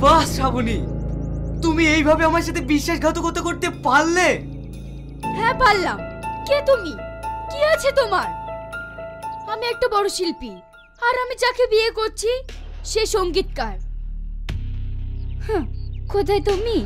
বাহ শ্রাবণী, তুমি এইভাবে আমার সাথে বিশ্বাসঘাতকতা করতে পারলে? হ্যাঁ পারলাম। কে তুমি? কি আছে তোমার? আমি একটা বড় শিল্পী, আর আমি যাকে বিয়ে করছি সে সঙ্গীতকার। কোথায় তুমি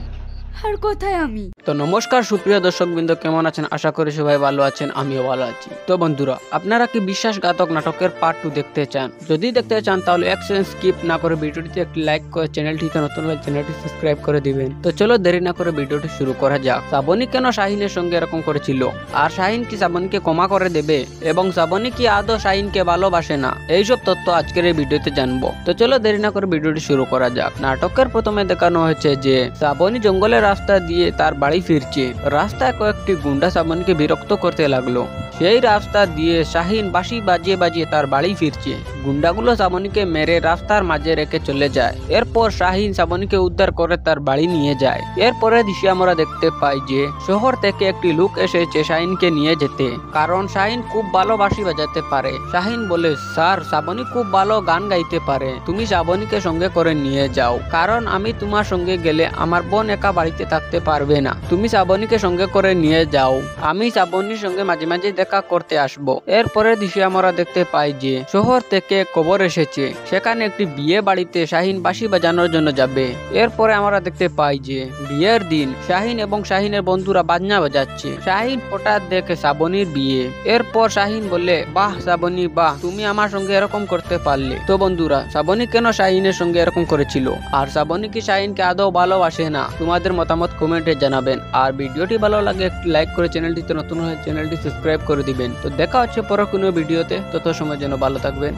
আর কোথায় আমি? তো নমস্কার সুপ্রিয় দর্শকবৃন্দ, কেমন আছেন? আশা করি সবাই ভালো আছেন, আমিও ভালো আছি। তো বন্ধুরা, আপনারা কি বিশ্বাসঘাতক নাটকের পার্ট 2 দেখতে চান? যদি দেখতে চান তাহলে এক সেকেন্ড স্কিপ না করে ভিডিওটিতে একটি লাইক করে চ্যানেলটিতে নতুন হলে চ্যানেলটি সাবস্ক্রাইব করে দিবেন। তো চলো দেরি না করে ভিডিওটি শুরু করা যাক। শ্রাবণী কেন শাহিনের সঙ্গে এরকম করেছিল, আর শাহিন কি শ্রাবণীকে ক্ষমা করে দেবে, এবং শ্রাবণী কি আদৌ শাহিনকে ভালোবাসে না, এইসব তথ্য আজকের এই ভিডিওতে জানবো। তো চলো দেরি না করে ভিডিওটি শুরু করা যাক। নাটকের প্রথমে দেখানো হয়েছে যে শ্রাবণী জঙ্গলের রাস্তা দিয়ে তার বাড়ি ফিরছে। রাস্তায় কয়েকটি গুন্ডা শ্রাবণীকে বিরক্ত করতে লাগলো। সেই রাস্তা দিয়ে শাহিন বাঁশি বাজিয়ে বাজিয়ে তার বাড়ি ফিরছে। গুন্ডাগুলো শ্রাবণীকে মেরে রাস্তার মাঝে রেখে চলে যায়। এরপর শাহিন শ্রাবণীকে উদ্ধার করে তার বাড়ি নিয়ে যায়। এরপরে দৃশ্যে আমরা দেখতে পাই যে শহর থেকে একটি লোক এসেছে শাহিনকে নিয়ে যেতে, কারণ শাহিন খুব ভালো বাঁশি বাজাতে পারে। শাহিন বলে, স্যার, শ্রাবণী খুব ভালো গান গাইতে পারে, তুমি শ্রাবণীকে সঙ্গে করে নিয়ে যাও, কারণ আমি তোমার সঙ্গে গেলে আমার বোন একা বাড়িতে থাকতে পারবে না, তুমি শ্রাবণীকে সঙ্গে করে নিয়ে যাও, আমি শ্রাবণীর সঙ্গে মাঝে মাঝে দেখা করতে আসবো। এরপরে দৃশ্যে আমরা দেখতে পাই যে শহর থেকে খবর এসেছে, সেখানে একটি বিয়ে বাড়িতে শাহিন বাঁশি বাজানোর জন্য যাবে। এরপরে আমরা দেখতে পাই যে বিয়ের দিন শাহিন এবং শাহিনের বন্ধুরা বাজনা বাজাচ্ছে। শাহিন হঠাৎ দেখে শ্রাবণীর বিয়ে। এরপর শাহিন বলে, বাহ শ্রাবণী, বাহ, তুমি আমার সঙ্গে এরকম করতে পারলে। তো বন্ধুরা, শ্রাবণী কেন শাহিনের সঙ্গে এরকম করেছিল, আর শ্রাবণী কি শাহিনকে আদৌ ভালোবাসে না? তোমাদের মতামত কমেন্টে জানাবেন। আর ভিডিওটি ভালো লাগে একটি লাইক করে চ্যানেলটিতে নতুন হলে চ্যানেলটি সাবস্ক্রাইব করে দিবেন। তো দেখা হচ্ছে পরে কোনো ভিডিওতে, তত সময় যেন ভালো থাকবেন।